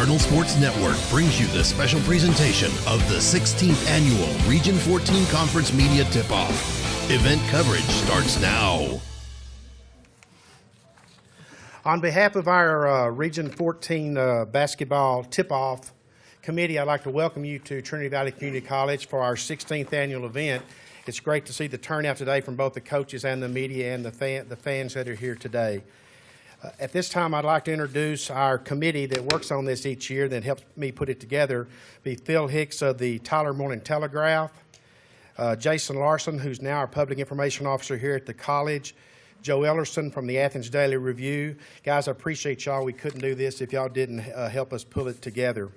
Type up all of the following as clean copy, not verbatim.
Cardinal Sports Network brings you the special presentation of the 16th Annual Region 14 Conference Media Tip-Off. Event coverage starts now. On behalf of our Region 14 basketball tip-off committee, I'd like to welcome you to Trinity Valley Community College for our 16th annual event. It's great to see the turnout today from both the coaches and the media and the fans that are here today. At this time, I'd like to introduce our committee that works on this each year, that helps me put it together. Be Phil Hicks of the Tyler Morning Telegraph, Jason Larson, who's now our Public Information Officer here at the college, Joe Ellerson from the Athens Daily Review. Guys, I appreciate y'all. We couldn't do this if y'all didn't help us pull it together.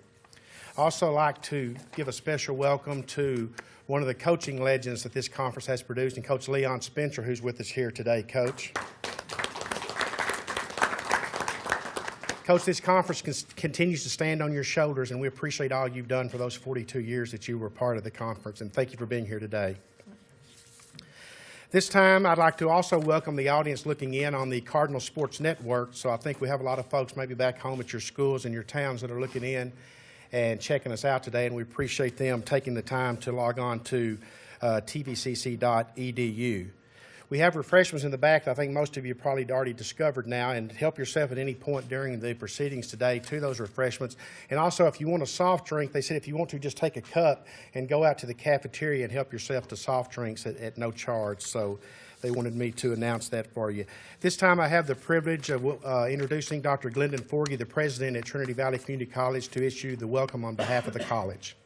I also like to give a special welcome to one of the coaching legends that this conference has produced, and Coach Leon Spencer, who's with us here today. Coach. Coach, this conference continues to stand on your shoulders, and we appreciate all you've done for those 42 years that you were part of the conference, and thank you for being here today. This time, I'd like to also welcome the audience looking in on the Cardinal Sports Network. So I think we have a lot of folks maybe back home at your schools and your towns that are looking in and checking us out today, and we appreciate them taking the time to log on to tvcc.edu. We have refreshments in the back that I think most of you probably already discovered now, and help yourself at any point during the proceedings today to those refreshments. And also, if you want a soft drink, they said if you want to, just take a cup and go out to the cafeteria and help yourself to soft drinks at no charge. So they wanted me to announce that for you. This time I have the privilege of introducing Dr. Glendon Forgy, the president at Trinity Valley Community College, to issue the welcome on behalf of the college.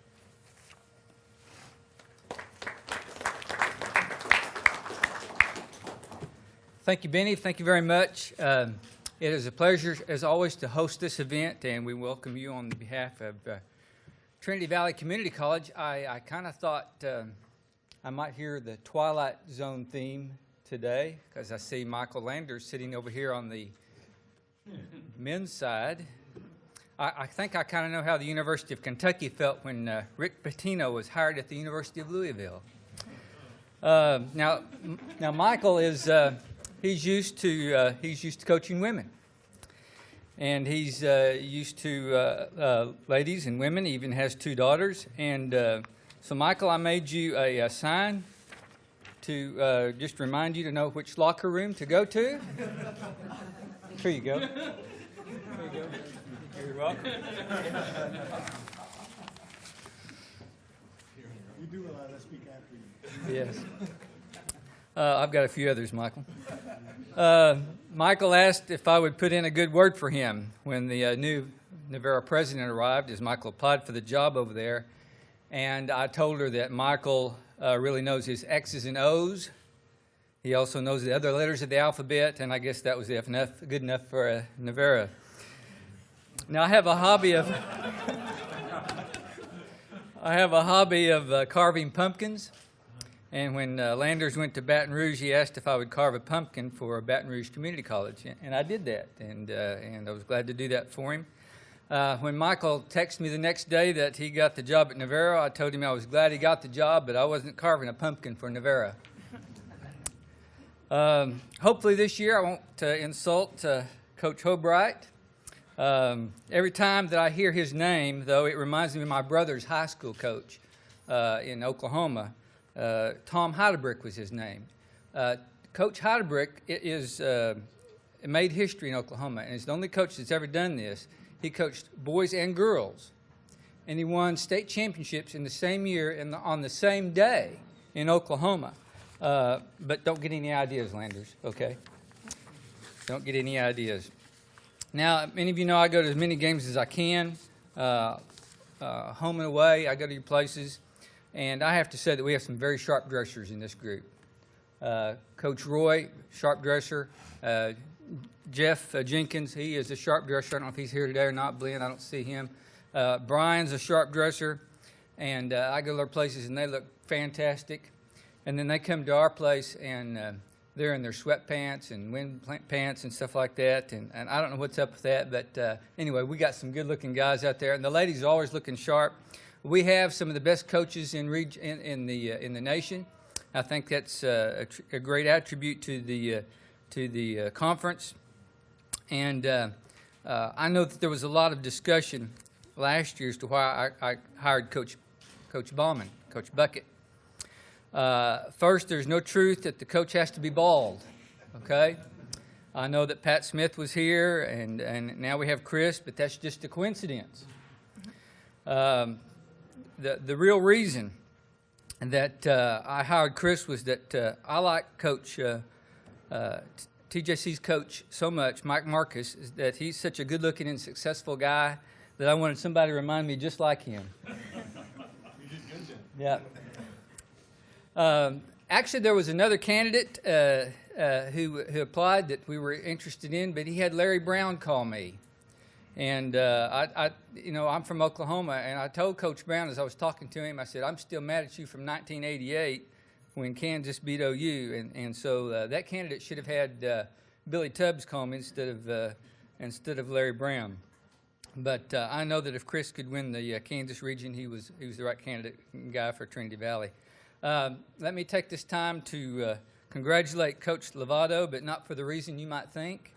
Thank you, Benny. Thank you very much. It is a pleasure, as always, to host this event, and we welcome you on behalf of Trinity Valley Community College. I kind of thought I might hear the Twilight Zone theme today, because I see Michael Landers sitting over here on the men's side. I think I kind of know how the University of Kentucky felt when Rick Pitino was hired at the University of Louisville. Now Michael is... He's used to coaching women, and he's used to ladies and women. He even has 2 daughters. And so, Michael, I made you a sign to just remind you to know which locker room to go to. Here you go. Here you go. You're welcome. You do allow us to speak after you. Yes. I've got a few others, Michael. Michael asked if I would put in a good word for him when the new Navarro president arrived, as Michael applied for the job over there. And I told her that Michael really knows his X's and O's. He also knows the other letters of the alphabet, and I guess that was good enough for Navarro. Now, I have a hobby of carving pumpkins. And when Landers went to Baton Rouge, he asked if I would carve a pumpkin for Baton Rouge Community College, and I did that, and I was glad to do that for him. When Michael texted me the next day that he got the job at Navarro, I told him I was glad he got the job, but I wasn't carving a pumpkin for Navarro. Hopefully this year I won't insult Coach Hobright. Every time that I hear his name, though, it reminds me of my brother's high school coach in Oklahoma. Tom Heidebrick was his name. Coach Heidebrick made history in Oklahoma, and he's the only coach that's ever done this. He coached boys and girls, and he won state championships in the same year and on the same day in Oklahoma. But don't get any ideas, Landers, okay? Don't get any ideas. Now, many of you know I go to as many games as I can, home and away. I go to your places. And I have to say that we have some very sharp dressers in this group. Coach Roy, sharp dresser. Jeff Jenkins, he is a sharp dresser. I don't know if he's here today or not. Glenn, I don't see him. Brian's a sharp dresser. And I go to their places, and they look fantastic. And then they come to our place, and they're in their sweatpants and wind pants and stuff like that. And I don't know what's up with that. But anyway, we got some good-looking guys out there. And the ladies are always looking sharp. We have some of the best coaches in the nation. I think that's a great attribute to the conference. And I know that there was a lot of discussion last year as to why I hired Coach Bauman, Coach Bucket. First, there's no truth that the coach has to be bald, okay? I know that Pat Smith was here, and now we have Chris, but that's just a coincidence. The real reason that I hired Chris was that I like Coach TJC's coach so much, Mike Marcus, is that he's such a good-looking and successful guy that I wanted somebody to remind me just like him. You did good then. Yeah. Actually, there was another candidate who applied that we were interested in, but he had Larry Brown call me. And I'm from Oklahoma, and I told Coach Brown as I was talking to him, I said, I'm still mad at you from 1988 when Kansas beat OU. And so that candidate should have had Billy Tubbs call me instead of Larry Brown. But I know that if Chris could win the Kansas region, he was the right candidate guy for Trinity Valley. Let me take this time to congratulate Coach Lovato, but not for the reason you might think.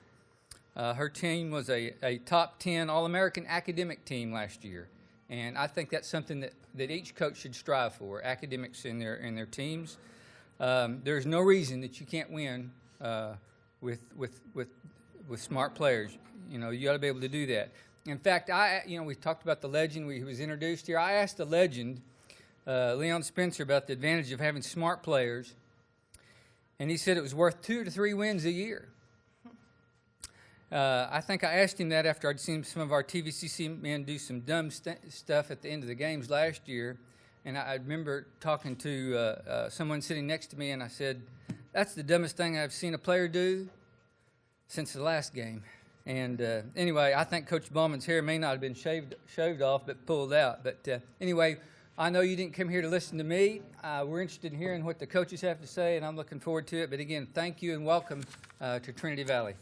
Her team was a top 10 All-American academic team last year, and I think that's something that each coach should strive for, academics in their teams. There's no reason that you can't win with smart players. You know, you got to be able to do that. In fact, we talked about the legend who was introduced here. I asked the legend, Leon Spencer, about the advantage of having smart players, and he said it was worth 2 to 3 wins a year. I think I asked him that after I'd seen some of our TVCC men do some dumb stuff at the end of the games last year, and I remember talking to someone sitting next to me, and I said, that's the dumbest thing I've seen a player do since the last game. And anyway, I think Coach Bauman's hair may not have been shaved off, but pulled out. But anyway, I know you didn't come here to listen to me. We're interested in hearing what the coaches have to say, and I'm looking forward to it. But again, thank you and welcome to Trinity Valley.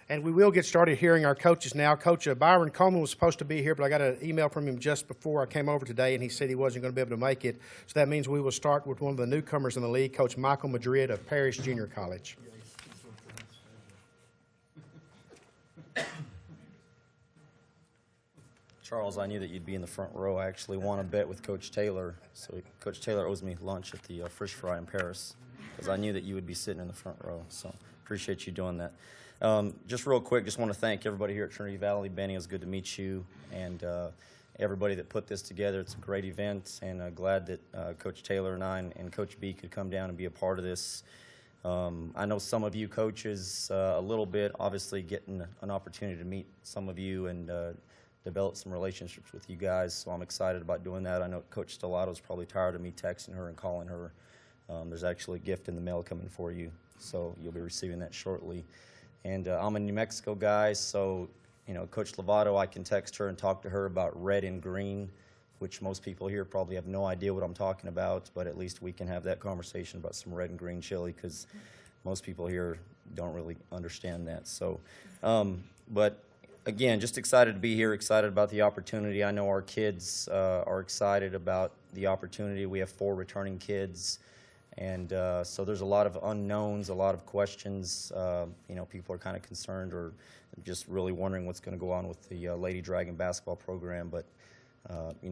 And we will get started hearing our coaches now. Coach Byron Coleman was supposed to be here, but I got an email from him just before I came over today, and he said he wasn't going to be able to make it. So that means we will start with one of the newcomers in the league, Coach Michael Madrid of Parish Junior College. Charles, I knew that you'd be in the front row. I actually won a bet with Coach Taylor. So Coach Taylor owes me lunch at the Fish Fry in Paris because I knew that you would be sitting in the front row. So appreciate you doing that. Just real quick, just want to thank everybody here at Trinity Valley. Benny, it was good to meet you, and everybody that put this together. It's a great event, and glad that Coach Taylor and I and Coach B could come down and be a part of this. I know some of you coaches a little bit, obviously getting an opportunity to meet some of you and develop some relationships with you guys, so I'm excited about doing that. I know Coach Stellato's probably tired of me texting her and calling her. There's actually a gift in the mail coming for you, so you'll be receiving that shortly. And I'm a New Mexico guy, so, Coach Lovato, I can text her and talk to her about red and green, which most people here probably have no idea what I'm talking about, but at least we can have that conversation about some red and green chili because most people here don't really understand that. So, but again, just excited to be here, excited about the opportunity. I know our kids are excited about the opportunity. We have 4 returning kids. And so there's a lot of unknowns, a lot of questions. People are kind of concerned or just really wondering what's going to go on with the Lady Dragon basketball program. But,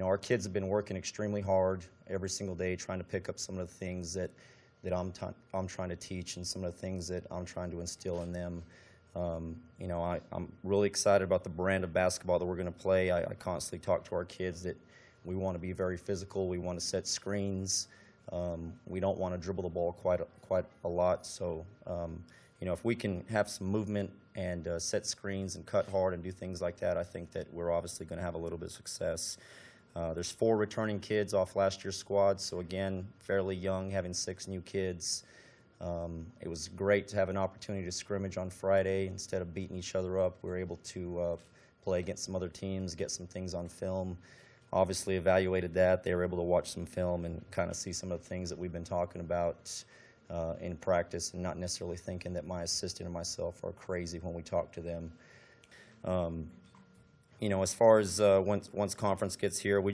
our kids have been working extremely hard every single day trying to pick up some of the things that I'm trying to teach and some of the things that I'm trying to instill in them. I'm really excited about the brand of basketball that we're going to play. I constantly talk to our kids that we want to be very physical. We want to set screens. We don't want to dribble the ball quite a lot. So, if we can have some movement and set screens and cut hard and do things like that, I think that we're obviously going to have a little bit of success. There's 4 returning kids off last year's squad. So, again, fairly young, having 6 new kids. It was great to have an opportunity to scrimmage on Friday. Instead of beating each other up, we were able to play against some other teams, get some things on film. Obviously evaluated that. They were able to watch some film and kind of see some of the things that we've been talking about in practice and not necessarily thinking that my assistant and myself are crazy when we talk to them. As far as once conference gets here, we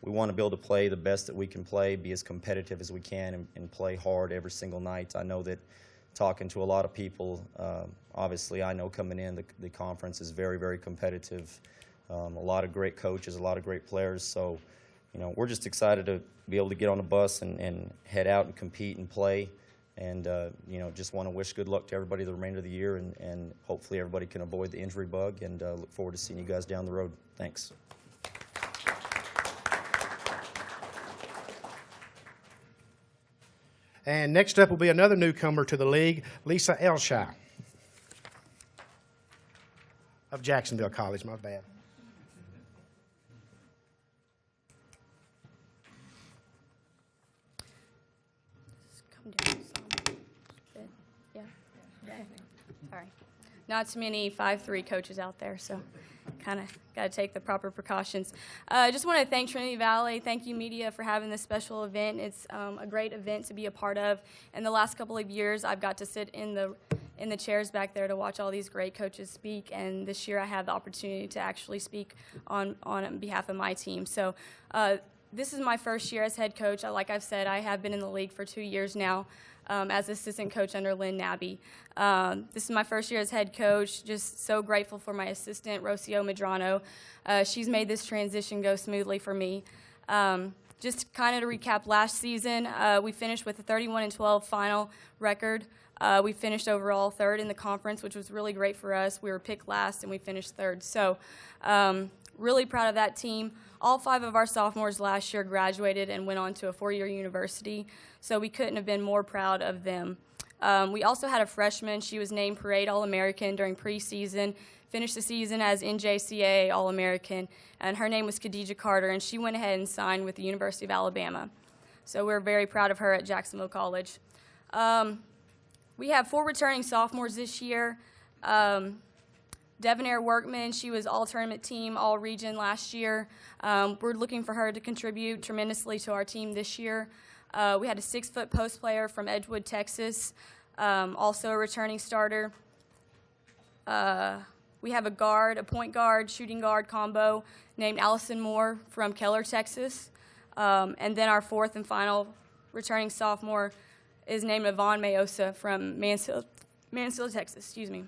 want to be able to play the best that we can play, be as competitive as we can, and play hard every single night. I know that talking to a lot of people. Obviously, I know coming in, the conference is very, very competitive. A lot of great coaches, a lot of great players. So, you know, we're just excited to be able to get on the bus and head out and compete and play. And, you know, just want to wish good luck to everybody the remainder of the year, and hopefully everybody can avoid the injury bug, and look forward to seeing you guys down the road. Thanks. And next up will be another newcomer to the league, Lisa Elshaw of Jacksonville College. My bad. Come down some. Good. Yeah. Okay. All right. Not too many 5'3" coaches out there, so kind of got to take the proper precautions. I just want to thank Trinity Valley. Thank you, media, for having this special event. It's a great event to be a part of. In the last couple of years, I've got to sit in the chairs back there to watch all these great coaches speak, and this year I had the opportunity to actually speak on behalf of my team. So this is my first year as head coach. Like I've said, I have been in the league for 2 years now as assistant coach under Lynn Nabby. This is my first year as head coach. Just so grateful for my assistant, Rocio Medrano. She's made this transition go smoothly for me. Just kind of to recap last season, we finished with a 31-12 final record. We finished overall third in the conference, which was really great for us. We were picked last, and we finished third. So really proud of that team. All 5 of our sophomores last year graduated and went on to a 4-year university, so we couldn't have been more proud of them. We also had a freshman. She was named Parade All-American during preseason, finished the season as NJCAA All-American, and her name was Khadijah Carter, and she went ahead and signed with the University of Alabama. So we're very proud of her at Jacksonville College. We have 4 returning sophomores this year. Devonair Workman, she was all-tournament team, all-region last year. We're looking for her to contribute tremendously to our team this year. We had a 6-foot post player from Edgewood, Texas, also a returning starter. We have a point guard, shooting guard combo named Allison Moore from Keller, Texas. And then our 4th and final returning sophomore is named Yvonne Mayosa from Mansfield, Texas. Excuse me.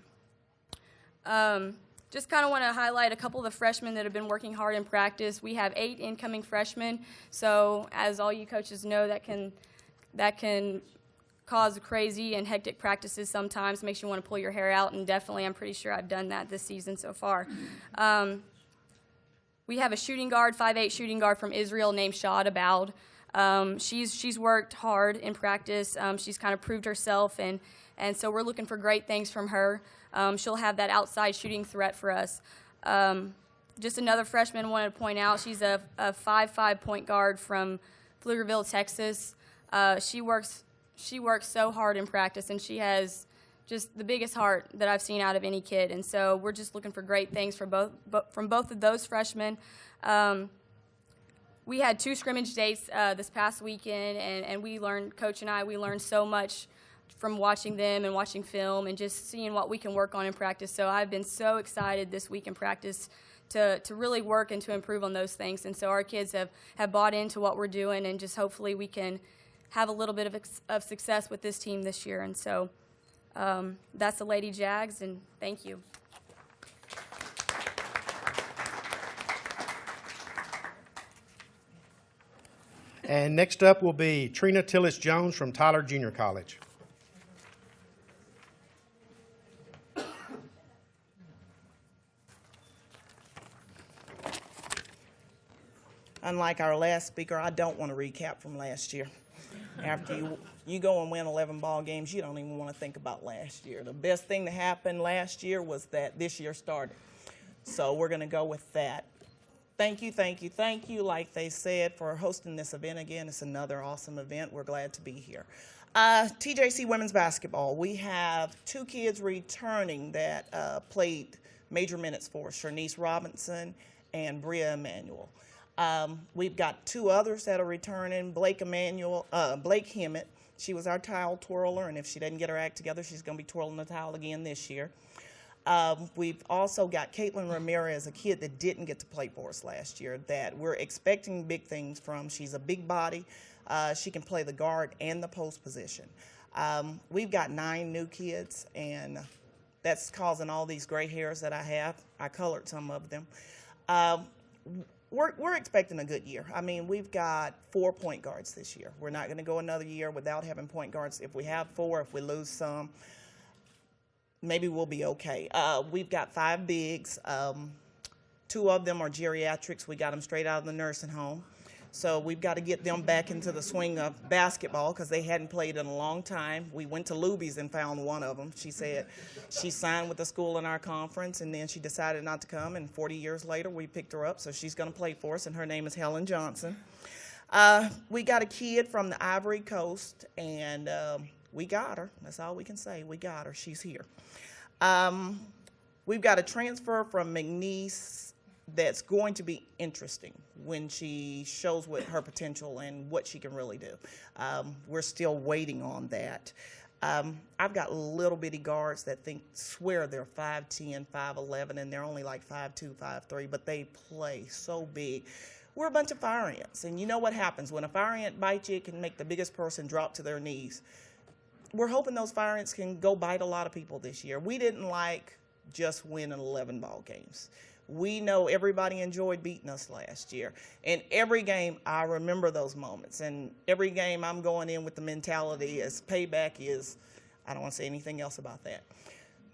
Just kind of want to highlight a couple of the freshmen that have been working hard in practice. We have 8 incoming freshmen, so as all you coaches know, that can cause crazy and hectic practices sometimes, makes you want to pull your hair out, and definitely I'm pretty sure I've done that this season so far. We have a shooting guard, 5'8" shooting guard from Israel named Shad Aboud. She's worked hard in practice. She's kind of proved herself, and so we're looking for great things from her. She'll have that outside shooting threat for us. Just another freshman I wanted to point out, she's a 5'5" point guard from Pflugerville, Texas. She works so hard in practice, and she has just the biggest heart that I've seen out of any kid. And so we're just looking for great things from both of those freshmen. We had 2 scrimmage dates this past weekend, and we learned, Coach and I, we learned so much from watching them and watching film and just seeing what we can work on in practice. So I've been so excited this week in practice to really work and to improve on those things. And so our kids have bought into what we're doing, and just hopefully we can have a little bit of success with this team this year. And so that's the Lady Jags, and thank you. And next up will be Trina Tillis-Jones from Tyler Junior College. Unlike our last speaker, I don't want to recap from last year. After you go and win 11 ball games, you don't even want to think about last year. The best thing that happened last year was that this year started. So we're going to go with that. Thank you, like they said, for hosting this event again. It's another awesome event. We're glad to be here. TJC women's basketball. We have 2 kids returning that played major minutes for us, Shernice Robinson and Bria Emanuel. We've got 2 others that are returning, Blake Hemmett. She was our towel twirler, and if she doesn't get her act together, she's going to be twirling the towel again this year. We've also got Caitlin Ramirez, a kid that didn't get to play for us last year, that we're expecting big things from. She's a big body. She can play the guard and the post position. We've got 9 new kids, and that's causing all these gray hairs that I have. I colored some of them. We're expecting a good year. I mean, we've got 4 point guards this year. We're not going to go another year without having point guards. If we have 4, if we lose some, maybe we'll be okay. We've got 5 bigs. 2 of them are geriatrics. We got them straight out of the nursing home. So we've got to get them back into the swing of basketball because they hadn't played in a long time. We went to Luby's and found one of them. She said she signed with the school in our conference, and then she decided not to come, and 40 years later we picked her up, so she's going to play for us, and her name is Helen Johnson. We got a kid from the Ivory Coast, and we got her. That's all we can say. We got her. She's here. We've got a transfer from McNeese that's going to be interesting when she shows what her potential and what she can really do. We're still waiting on that. I've got little bitty guards that swear they're 5'10", 5'11", and they're only like 5'2", 5'3", but they play so big. We're a bunch of fire ants, and you know what happens. When a fire ant bites you, it can make the biggest person drop to their knees. We're hoping those fire ants can go bite a lot of people this year. We didn't just win 11 ball games. We know everybody enjoyed beating us last year. And every game, I remember those moments. And every game, I'm going in with the mentality as payback is, I don't want to say anything else about that.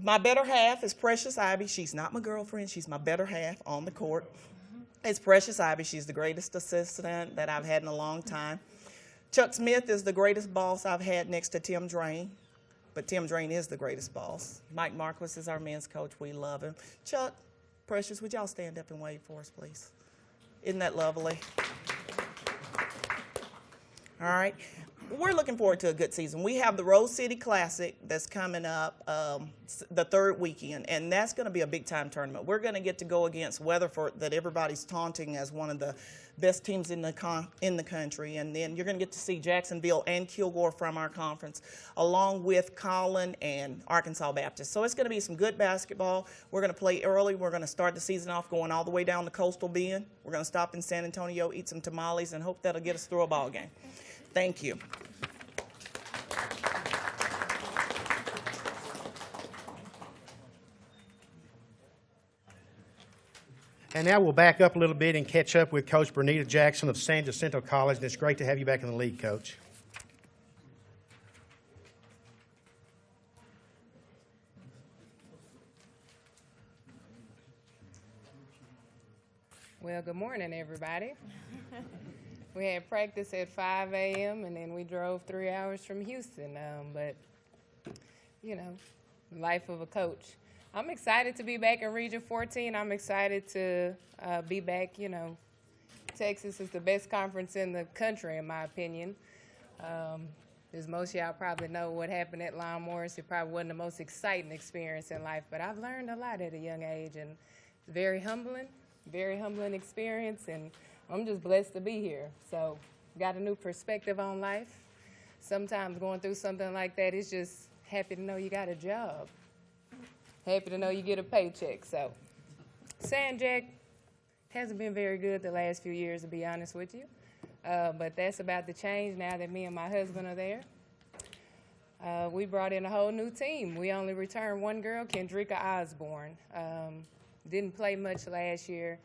My better half is Precious Ivy. She's not my girlfriend. She's my better half on the court. It's Precious Ivy. She's the greatest assistant that I've had in a long time. Chuck Smith is the greatest boss I've had next to Tim Drain. But Tim Drain is the greatest boss. Mike Marquis is our men's coach. We love him. Chuck, Precious, would y'all stand up and wave for us, please? Isn't that lovely? All right. We're looking forward to a good season. We have the Rose City Classic that's coming up the 3rd weekend, and that's going to be a big-time tournament. We're going to get to go against Weatherford, that everybody's taunting as one of the best teams in the country, and then you're going to get to see Jacksonville and Kilgore from our conference, along with Collin and Arkansas Baptist. So it's going to be some good basketball. We're going to play early. We're going to start the season off going all the way down to Coastal Bend. We're going to stop in San Antonio, eat some tamales, and hope that'll get us through a ball game. Thank you. And now we'll back up a little bit and catch up with Coach Bernita Jackson of San Jacinto College, and it's great to have you back in the league, Coach. Well, good morning, everybody. We had practice at 5 a.m. and then we drove 3 hours from Houston. But, you know, life of a coach. I'm excited to be back in Region 14. I'm excited to be back. You know, Texas is the best conference in the country, in my opinion. As most of y'all probably know what happened at Lyon Morris, it probably wasn't the most exciting experience in life, but I've learned a lot at a young age, and it's very humbling experience, and I'm just blessed to be here. So got a new perspective on life. Sometimes going through something like that, it's just happy to know you got a job. Happy to know you get a paycheck. So San Jack hasn't been very good the last few years, to be honest with you. But that's about to change now that me and my husband are there. We brought in a whole new team. We only returned one girl, Kendrika Osborne. Didn't play much last year.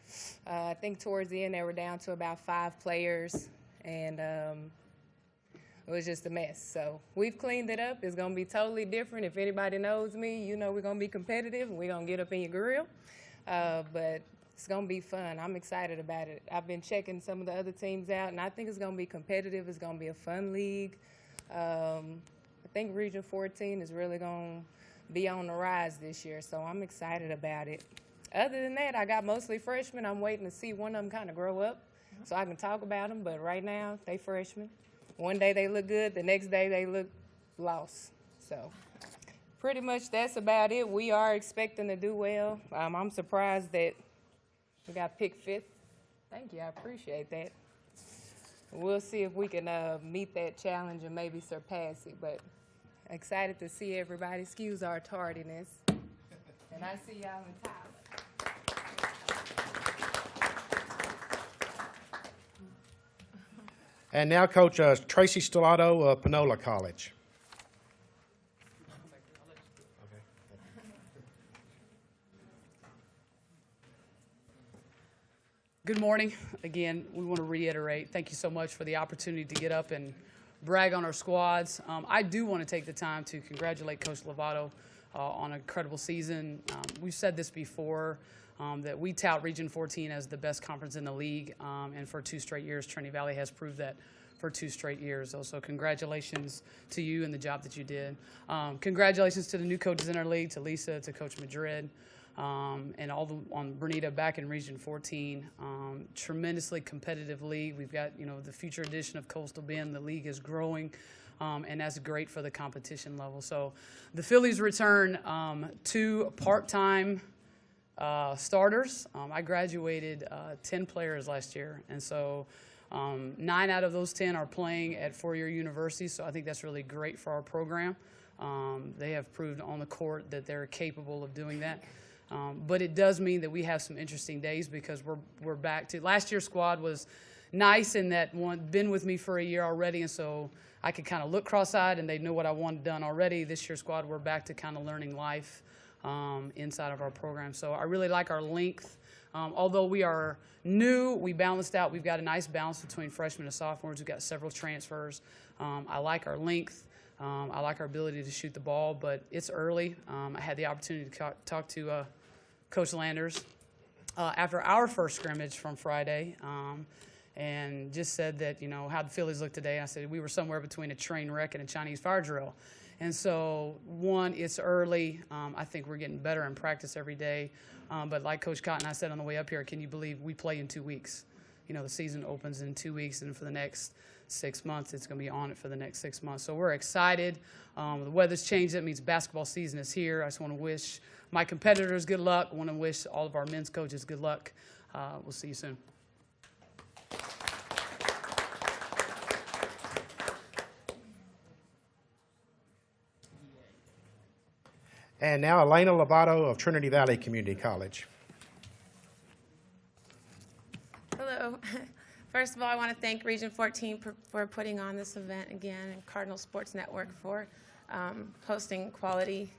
I think towards the end they were down to about 5 players, and it was just a mess. So we've cleaned it up. It's going to be totally different. If anybody knows me, you know we're going to be competitive, and we're going to get up in your grill. But it's going to be fun. I'm excited about it. I've been checking some of the other teams out, and I think it's going to be competitive. It's going to be a fun league. I think Region 14 is really going to be on the rise this year, so I'm excited about it. Other than that, I got mostly freshmen. I'm waiting to see one of them kind of grow up so I can talk about them, but right now they freshmen. One day they look good, the next day they look lost. So pretty much that's about it. We are expecting to do well. I'm surprised that we got picked 5th. Thank you, I appreciate that. We'll see if we can meet that challenge and maybe surpass it, but excited to see everybody. Excuse our tardiness. And I see y'all in Tyler. And now Coach Tracy Stellato of Panola College. Good morning. Again, we want to reiterate, thank you so much for the opportunity to get up and brag on our squads. I do want to take the time to congratulate Coach Lovato on an incredible season. We've said this before, that we tout Region 14 as the best conference in the league, and for 2 straight years, Trinity Valley has proved that for 2 straight years. Also, congratulations to you and the job that you did. Congratulations to the new coaches in our league, to Lisa, to Coach Madrid, and on Bernita back in Region 14. Tremendously competitive league. We've got, the future edition of Coastal Bend. The league is growing, and that's great for the competition level. So the Phillies return 2 part-time starters. I graduated 10 players last year, and so 9 out of those 10 are playing at 4-year universities, so I think that's really great for our program. They have proved on the court that they're capable of doing that. But it does mean that we have some interesting days because we're back to last year's squad was nice in that one been with me for a year already, and so I could kind of look cross-eyed and they know what I wanted done already. This year's squad, we're back to kind of learning life inside of our program. So I really like our length. Although we are new, we balanced out. We've got a nice balance between freshmen and sophomores. We've got several transfers. I like our length. I like our ability to shoot the ball, but it's early. I had the opportunity to talk to Coach Landers after our first scrimmage from Friday, and just said that, how the Phillies look today. I said we were somewhere between a train wreck and a Chinese fire drill. And so, it's early. I think we're getting better in practice every day. But like Coach Cotton, I said on the way up here, can you believe we play in 2 weeks? The season opens in 2 weeks, and for the next 6 months, it's going to be on it for the next 6 months. So we're excited. The weather's changed. That means basketball season is here. I just want to wish my competitors good luck. I want to wish all of our men's coaches good luck. We'll see you soon. And now Elena Lovato of Trinity Valley Community College. Hello. First of all, I want to thank Region 14 for putting on this event again, and Cardinal Sports Network for hosting quality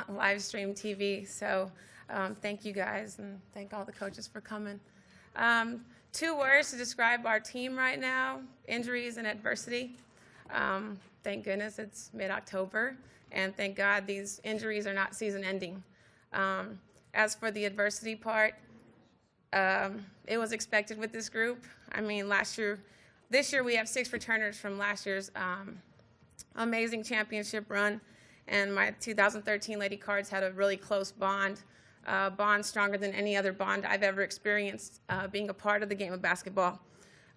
live stream TV. So thank you guys, and thank all the coaches for coming. 2 words to describe our team right now: injuries and adversity. Thank goodness it's mid-October, and thank God these injuries are not season-ending. As for the adversity part, it was expected with this group. I mean, this year we have 6 returners from last year's amazing championship run, and my 2013 Lady Cards had a really close bond stronger than any other bond I've ever experienced being a part of the game of basketball.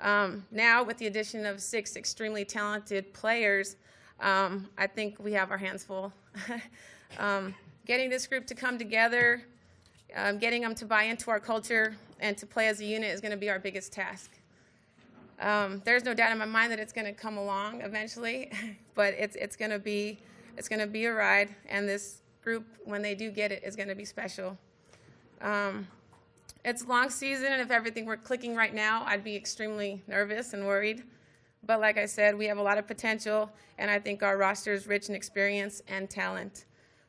Now, with the addition of 6 extremely talented players, I think we have our hands full. Getting this group to come together, getting them to buy into our culture and to play as a unit is going to be our biggest task. There's no doubt in my mind that it's going to come along eventually, but it's going to be a ride, and this group, when they do get it, is going to be special. It's a long season, and if everything were clicking right now, I'd be extremely nervous and worried. But like I said, we have a lot of potential, and I think our roster is rich in experience and talent.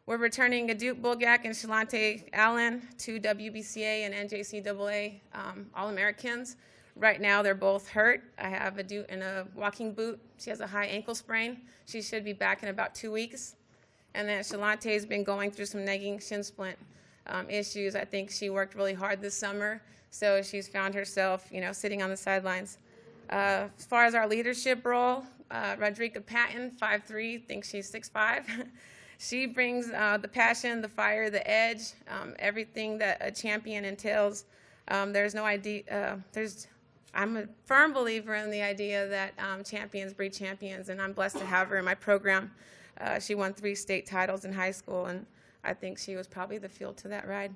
We're returning Adute Bulgak and Shalante Allen, 2 WBCA and NJCAA All-Americans. Right now, they're both hurt. I have Adute in a walking boot. She has a high ankle sprain. She should be back in about 2 weeks. And then Shalante's been going through some nagging shin splint issues. I think she worked really hard this summer, so she's found herself, sitting on the sidelines. As far as our leadership role, Rodrika Patton, 5'3", thinks she's 6'5". She brings the passion, the fire, the edge, everything that a champion entails. There's no idea. I'm a firm believer in the idea that champions breed champions, and I'm blessed to have her in my program. She won 3 state titles in high school, and I think she was probably the fuel to that ride.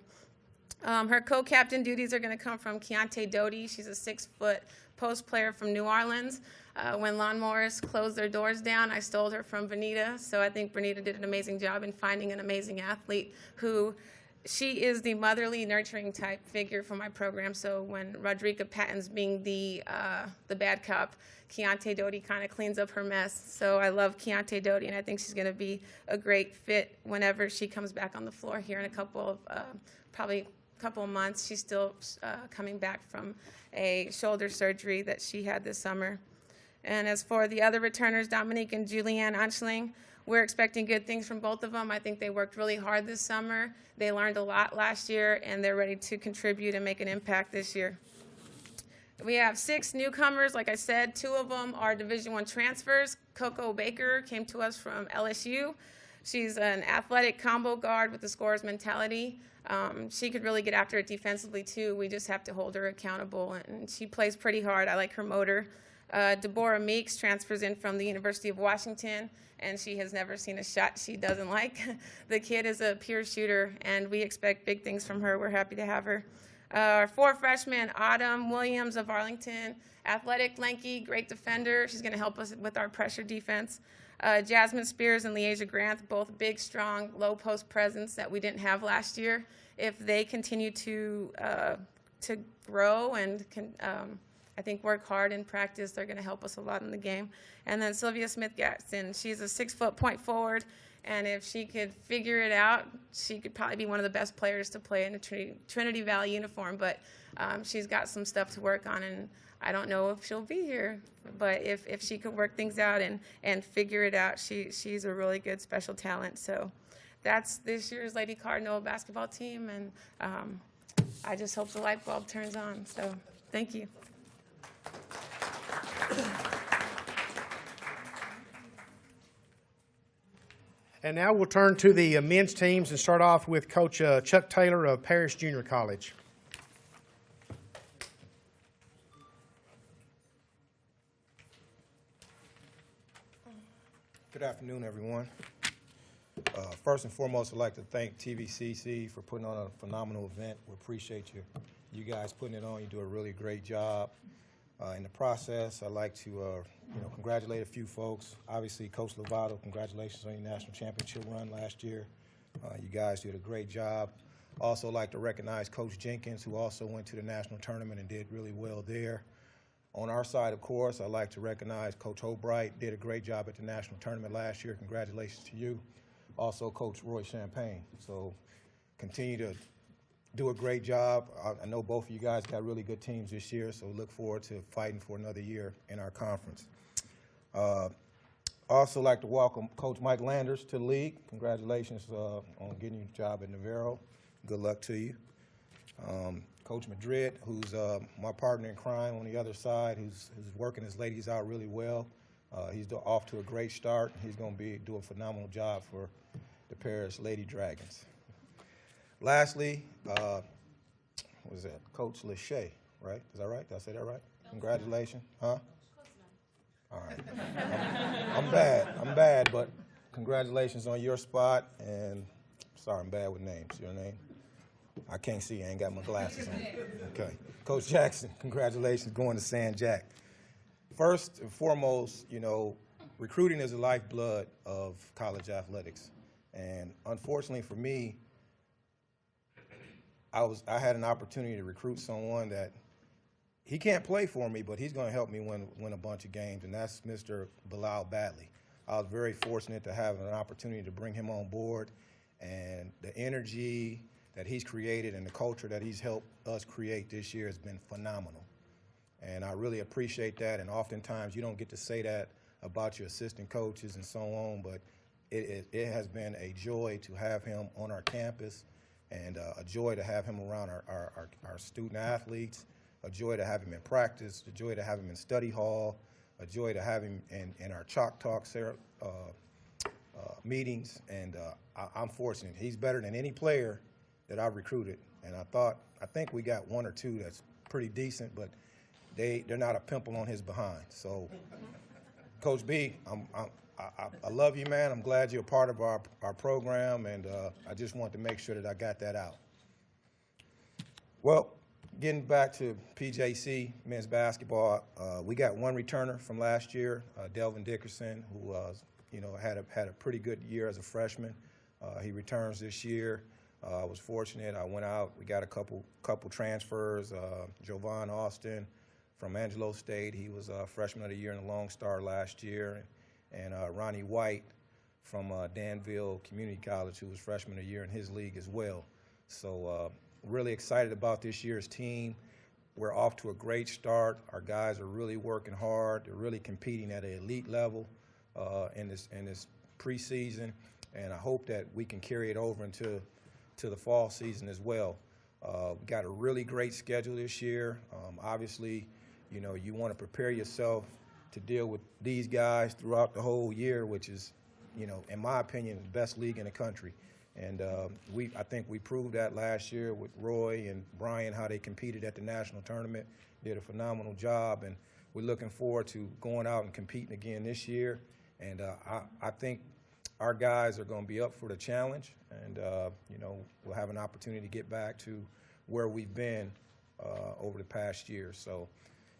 Her co-captain duties are going to come from Keontae Doty. She's a 6-foot post player from New Orleans. When Lawnmowers closed their doors down, I stole her from Bernita. So I think Bernita did an amazing job in finding an amazing athlete who she is the motherly, nurturing type figure for my program. So when Rodrika Patton's being the bad cop, Keontae Doty kind of cleans up her mess. So I love Keontae Doty, and I think she's going to be a great fit whenever she comes back on the floor here in a couple of couple of months. She's still coming back from a shoulder surgery that she had this summer. And as for the other returners, Dominique and Julianne Anschling, we're expecting good things from both of them. I think they worked really hard this summer. They learned a lot last year, and they're ready to contribute and make an impact this year. We have 6 newcomers. Like I said, 2 of them are Division I transfers. Coco Baker came to us from LSU. She's an athletic combo guard with a scorer's mentality. She could really get after it defensively, too. We just have to hold her accountable, and she plays pretty hard. I like her motor. Deborah Meeks transfers in from the University of Washington, and she has never seen a shot she doesn't like. The kid is a pure shooter, and we expect big things from her. We're happy to have her. Our 4 freshmen, Autumn Williams of Arlington, athletic, lanky, great defender. She's going to help us with our pressure defense. Jasmine Spears and Leasia Grant, both big, strong, low post presence that we didn't have last year. If they continue to grow and I think work hard in practice, they're going to help us a lot in the game. And then Sylvia Smith-Gatson, she's a 6-foot point forward, and if she could figure it out, she could probably be one of the best players to play in a Trinity Valley uniform. But she's got some stuff to work on, and I don't know if she'll be here. But if she could work things out and figure it out, she's a really good special talent. So that's this year's Lady Cardinal basketball team, and I just hope the light bulb turns on. So thank you. And now we'll turn to the men's teams and start off with Coach Chuck Taylor of Paris Junior College. Good afternoon, everyone. First and foremost, I'd like to thank TVCC for putting on a phenomenal event. We appreciate you guys putting it on. You do a really great job. In the process, I'd like to congratulate a few folks. Obviously, Coach Lovato, congratulations on your national championship run last year. You guys did a great job. Also like to recognize Coach Jenkins, who also went to the national tournament and did really well there. On our side, of course, I'd like to recognize Coach Hobright, did a great job at the national tournament last year. Congratulations to you. Also, Coach Roy Champagne. So continue to do a great job. I know both of you guys got really good teams this year, so look forward to fighting for another year in our conference. Also like to welcome Coach Mike Landers to the league. Congratulations on getting your job at Navarro. Good luck to you. Coach Madrid, who's my partner in crime on the other side, who's working his ladies out really well. He's off to a great start. He's going to do a phenomenal job for the Paris Lady Dragons. Lastly, what was that? Coach Lachey, right? Is that right? Did I say that right? Congratulations. Huh? All right. I'm bad, but congratulations on your spot. And sorry, I'm bad with names. Your name? I can't see. I ain't got my glasses on. Okay. Coach Jackson, congratulations going to San Jack. First and foremost, recruiting is the lifeblood of college athletics. And unfortunately for me, I had an opportunity to recruit someone that he can't play for me, but he's going to help me win a bunch of games, and that's Mr. Bilal Badley. I was very fortunate to have an opportunity to bring him on board, and the energy that he's created and the culture that he's helped us create this year has been phenomenal. And I really appreciate that, and oftentimes you don't get to say that about your assistant coaches and so on, but it has been a joy to have him on our campus, and a joy to have him around our student athletes, a joy to have him in practice, a joy to have him in study hall, a joy to have him in our Chalk Talk meetings, and I'm fortunate. He's better than any player that I've recruited, and I think we got 1 or 2 that's pretty decent, but they're not a pimple on his behind. So, Coach B, I love you, man. I'm glad you're a part of our program, and I just want to make sure that I got that out. Well, getting back to PJC men's basketball, we got 1 returner from last year, Delvin Dickerson, who had a pretty good year as a freshman. He returns this year. I was fortunate. I went out. We got a couple transfers. Jovan Austin from Angelo State. He was freshman of the year in the Lone Star last year. And Ronnie White from Danville Community College, who was freshman of the year in his league as well. So really excited about this year's team. We're off to a great start. Our guys are really working hard. They're really competing at an elite level in this preseason, and I hope that we can carry it over into the fall season as well. We got a really great schedule this year. Obviously, you know, you want to prepare yourself to deal with these guys throughout the whole year, which is, you know, in my opinion, the best league in the country. And I think we proved that last year with Roy and Brian, how they competed at the national tournament, did a phenomenal job, and we're looking forward to going out and competing again this year. And I think our guys are going to be up for the challenge, and you know, we'll have an opportunity to get back to where we've been over the past year. So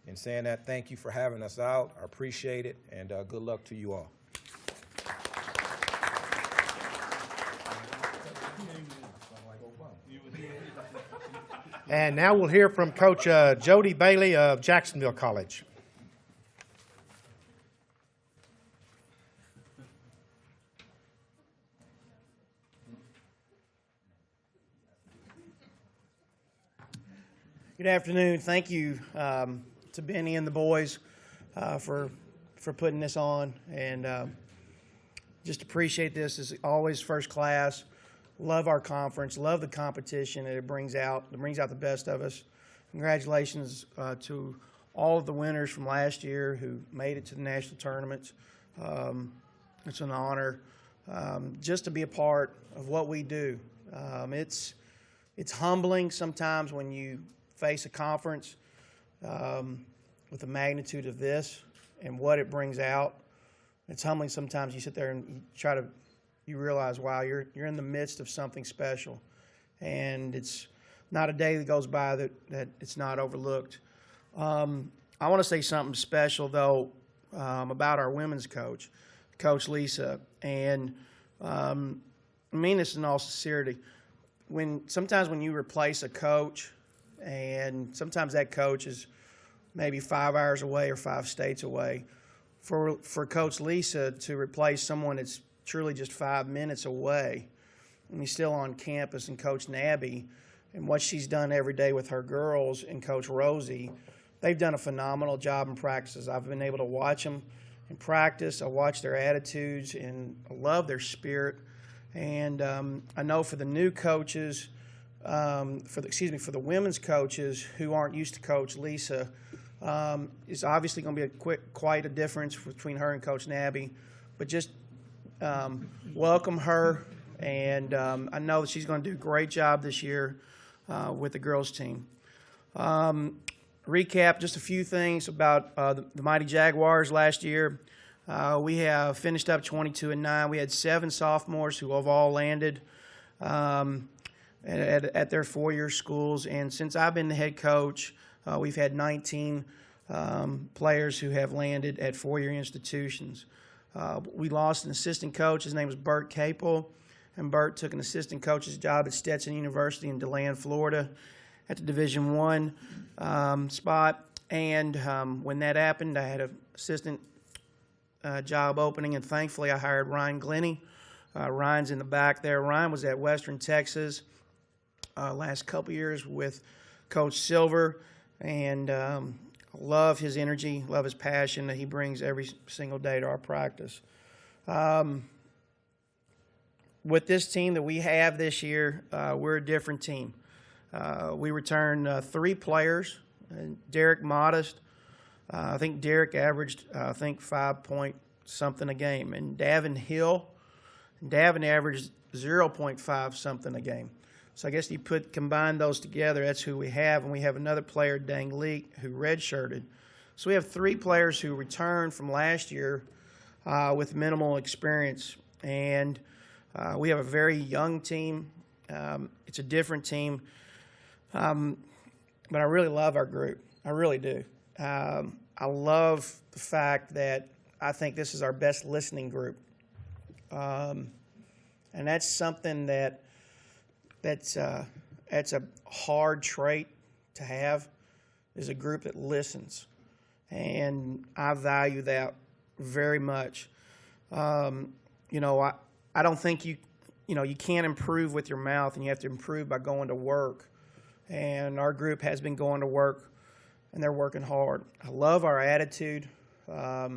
in saying that, thank you for having us out. I appreciate it, and good luck to you all. And now we'll hear from Coach Jody Bailey of Jacksonville College. Good afternoon. Thank you to Benny and the boys for putting this on, and just appreciate this. As always, first class. Love our conference. Love the competition that it brings out. It brings out the best of us. Congratulations to all of the winners from last year who made it to the national tournaments. It's an honor just to be a part of what we do. It's humbling sometimes when you face a conference with the magnitude of this and what it brings out. It's humbling sometimes. You sit there and you realize, wow, you're in the midst of something special, and it's not a day that goes by that it's not overlooked. I want to say something special though about our women's coach, Coach Lisa, and I mean this in all sincerity. Sometimes when you replace a coach, and sometimes that coach is maybe 5 hours away or 5 states away, for Coach Lisa to replace someone that's truly just 5 minutes away, and he's still on campus, and Coach Nabby and what she's done every day with her girls and Coach Rosie, they've done a phenomenal job in practices. I've been able to watch them in practice. I watch their attitudes, and I love their spirit. And I know for the new coaches, for the women's coaches who aren't used to Coach Lisa, it's obviously going to be quite a difference between her and Coach Nabby. But just welcome her, and I know that she's going to do a great job this year with the girls' team. Recap just a few things about the Mighty Jaguars last year. We have finished up 22-9. We had 7 sophomores who have all landed at their 4-year schools, and since I've been the head coach, we've had 19 players who have landed at 4-year institutions. We lost an assistant coach. His name was Bert Capel, and Bert took an assistant coach's job at Stetson University in DeLand, Florida, at the Division I spot. And when that happened, I had an assistant job opening, and thankfully I hired Ryan Glennie. Ryan's in the back there. Ryan was at Western Texas last couple years with Coach Silver, and love his energy, love his passion that he brings every single day to our practice. With this team that we have this year, we're a different team. We returned 3 players. Derek Modest, I think Derek averaged, 5-point-something a game. And Davin Hill, Davin averaged 0.5-something a game. So I guess you combine those together, that's who we have. And we have another player, Dang Leak, who redshirted. So we have 3 players who returned from last year with minimal experience. And we have a very young team. It's a different team. But I really love our group. I really do. I love the fact that I think this is our best listening group. And that's something that's a hard trait to have, is a group that listens. And I value that very much. I don't think you can't improve with your mouth, and you have to improve by going to work. and our group has been going to work, and they're working hard. I love our attitude. I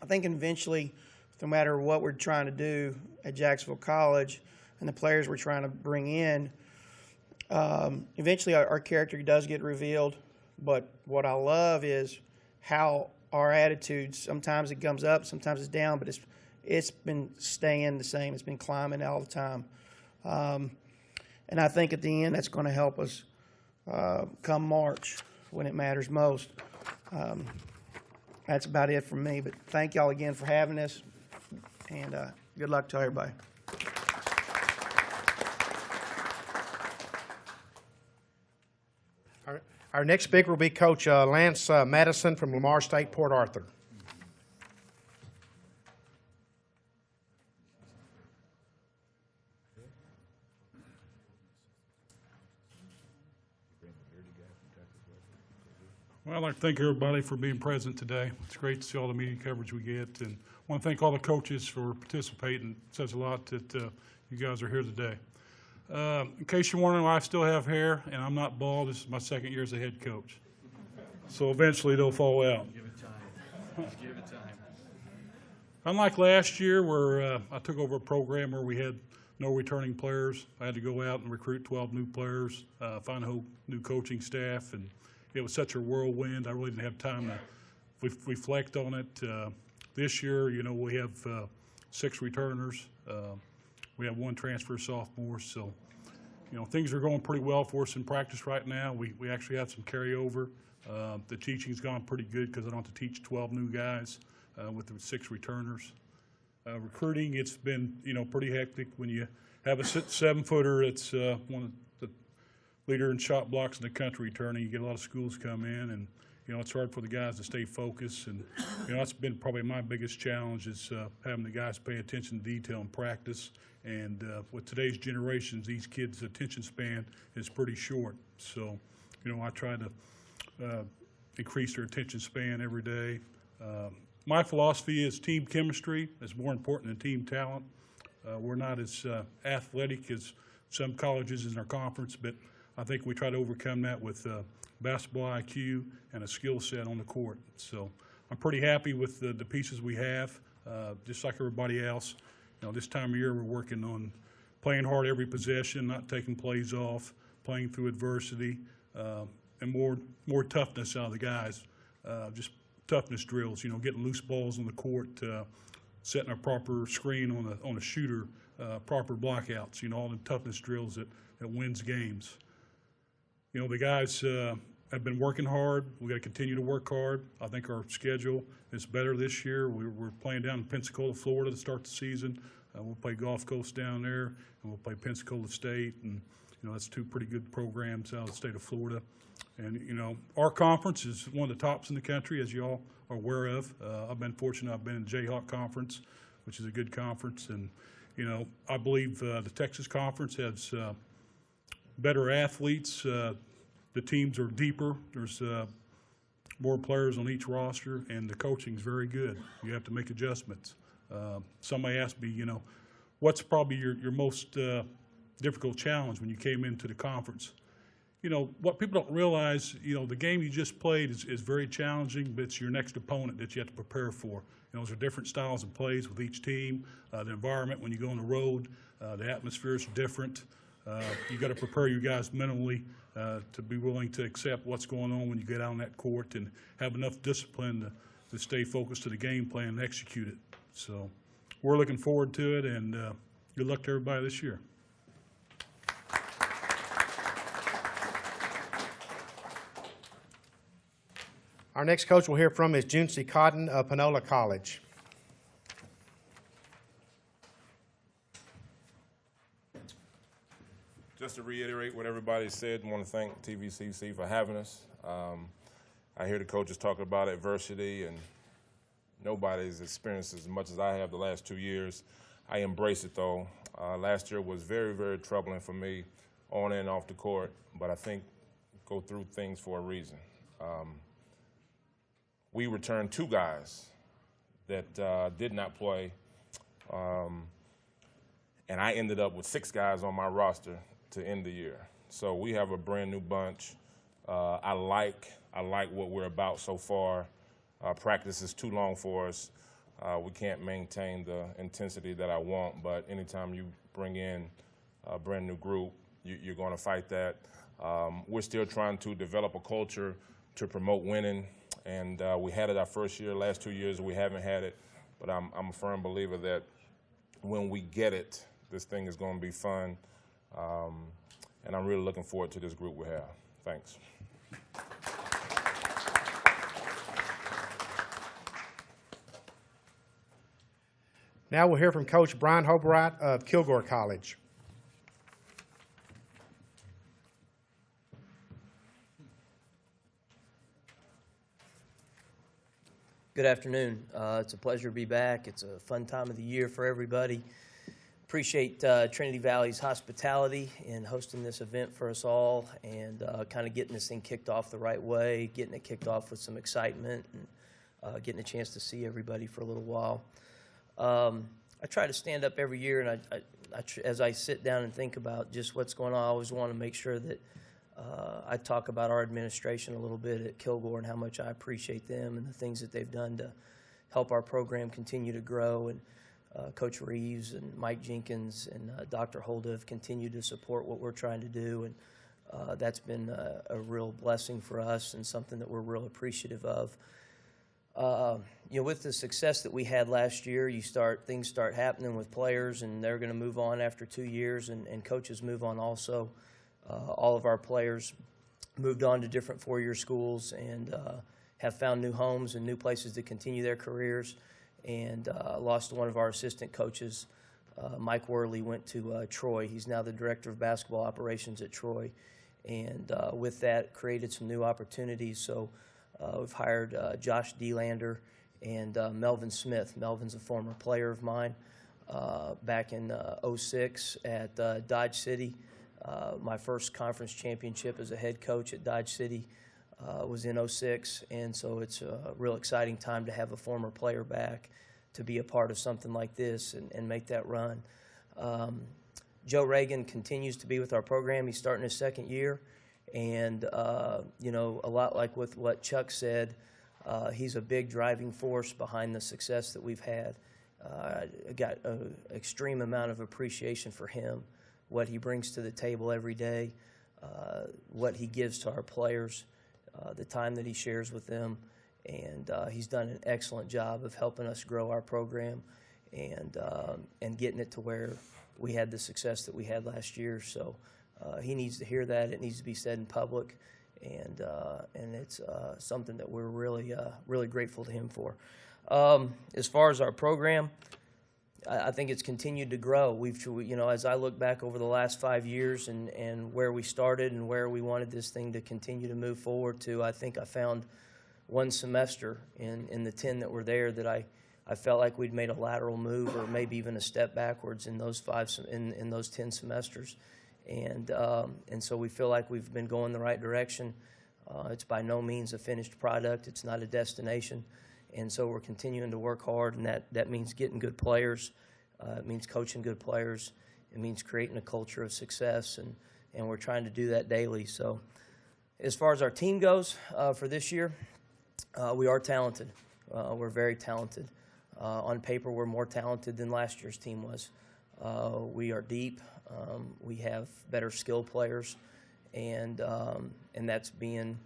think eventually, no matter what we're trying to do at Jacksonville College and the players we're trying to bring in, eventually our character does get revealed. But what I love is how our attitude, sometimes it comes up, sometimes it's down, but it's been staying the same. It's been climbing all the time. And I think at the end that's going to help us come March when it matters most. That's about it from me. But thank y'all again for having us, and good luck to everybody. Our next speaker will be Coach Lance Madison from Lamar State, Port Arthur. Well, I'd like to thank everybody for being present today. It's great to see all the media coverage we get, and I want to thank all the coaches for participating. It says a lot that you guys are here today. In case you're wondering why I still have hair and I'm not bald, this is my second year as a head coach. So eventually they'll fall out. Give it time. Just give it time. Unlike last year where I took over a program where we had no returning players, I had to go out and recruit 12 new players, find a whole new coaching staff, and it was such a whirlwind. I really didn't have time to reflect on it. This year, you know, we have 6 returners. We have 1 transfer sophomore, so, you know, things are going pretty well for us in practice right now. We actually have some carryover. The teaching's gone pretty good because I don't have to teach 12 new guys with the 6 returners. Recruiting, it's been, you know, pretty hectic. When you have a 7-footer, it's one of the leader in shot blocks in the country returning. You get a lot of schools come in, and, you know, it's hard for the guys to stay focused. And, you know, that's been probably my biggest challenge is having the guys pay attention to detail in practice. And with today's generations, these kids' attention span is pretty short. So, you know, I try to increase their attention span every day. My philosophy is team chemistry is more important than team talent. We're not as athletic as some colleges in our conference, but I think we try to overcome that with basketball IQ and a skill set on the court. So I'm pretty happy with the pieces we have, just like everybody else. You know, this time of year we're working on playing hard every possession, not taking plays off, playing through adversity, and more toughness out of the guys. Just toughness drills, you know, getting loose balls on the court, setting a proper screen on a shooter, proper blockouts, you know, all the toughness drills that wins games. You know, the guys have been working hard. We've got to continue to work hard. I think our schedule is better this year. We're playing down in Pensacola, Florida to start the season. We'll play Gulf Coast down there, and we'll play Pensacola State. And, you know, that's 2 pretty good programs out of the state of Florida. And, you know, our conference is one of the tops in the country, as you all are aware of. I've been fortunate. I've been in the Jayhawk Conference, which is a good conference. And, you know, I believe the Texas Conference has better athletes. The teams are deeper. There's more players on each roster, and the coaching's very good. You have to make adjustments. Somebody asked me, you know, what's probably your most difficult challenge when you came into the conference? You know, what people don't realize, you know, the game you just played is very challenging, but it's your next opponent that you have to prepare for. You know, those are different styles of plays with each team. The environment when you go on the road, the atmosphere is different. You got to prepare you guys mentally to be willing to accept what's going on when you get out on that court and have enough discipline to stay focused to the game plan and execute it. So we're looking forward to it, and good luck to everybody this year. Our next coach we'll hear from is Juncy Cotton of Panola College. Just to reiterate what everybody said, I want to thank TVCC for having us. I hear the coaches talking about adversity, and nobody's experienced as much as I have the last 2 years. I embrace it, though. Last year was very, very troubling for me on and off the court, but I think go through things for a reason. We returned 2 guys that did not play, and I ended up with 6 guys on my roster to end the year. So we have a brand new bunch. I like what we're about so far. Practice is too long for us. We can't maintain the intensity that I want, but anytime you bring in a brand new group, you're going to fight that. We're still trying to develop a culture to promote winning, and we had it our first year. Last 2 years we haven't had it, but I'm a firm believer that when we get it, this thing is going to be fun, and I'm really looking forward to this group we have. Thanks. Now we'll hear from Coach Brian Hobright of Kilgore College. Good afternoon. It's a pleasure to be back. It's a fun time of the year for everybody. Appreciate Trinity Valley's hospitality in hosting this event for us all and kind of getting this thing kicked off the right way, getting it kicked off with some excitement and getting a chance to see everybody for a little while. I try to stand up every year, and as I sit down and think about just what's going on, I always want to make sure that I talk about our administration a little bit at Kilgore and how much I appreciate them and the things that they've done to help our program continue to grow. And Coach Reeves and Mike Jenkins and Dr. Holda have continued to support what we're trying to do, and that's been a real blessing for us and something that we're real appreciative of. With the success that we had last year, things start happening with players, and they're going to move on after 2 years, and coaches move on also. All of our players moved on to different four-year schools and have found new homes and new places to continue their careers. And lost one of our assistant coaches, Mike Worley, went to Troy. He's now the director of basketball operations at Troy. And with that, created some new opportunities. So we've hired Josh Delander and Melvin Smith. Melvin's a former player of mine back in '06 at Dodge City. My first conference championship as a head coach at Dodge City was in '06, and so it's a real exciting time to have a former player back to be a part of something like this and make that run. Joe Reagan continues to be with our program. He's starting his second year, and a lot like with what Chuck said, he's a big driving force behind the success that we've had. I got an extreme amount of appreciation for him, what he brings to the table every day, what he gives to our players, the time that he shares with them, and he's done an excellent job of helping us grow our program and getting it to where we had the success that we had last year. So he needs to hear that. It needs to be said in public, and it's something that we're really grateful to him for. As far as our program, I think it's continued to grow. As I look back over the last 5 years and where we started and where we wanted this thing to continue to move forward to, I think I found one semester in the 10 that were there that I felt like we'd made a lateral move or maybe even a step backwards in those in those 10 semesters. And so we feel like we've been going the right direction. It's by no means a finished product. It's not a destination. And so we're continuing to work hard, and that means getting good players. It means coaching good players. It means creating a culture of success, and we're trying to do that daily. So as far as our team goes for this year, we are talented. We're very talented. On paper, we're more talented than last year's team was. We are deep. We have better skill players, and that's been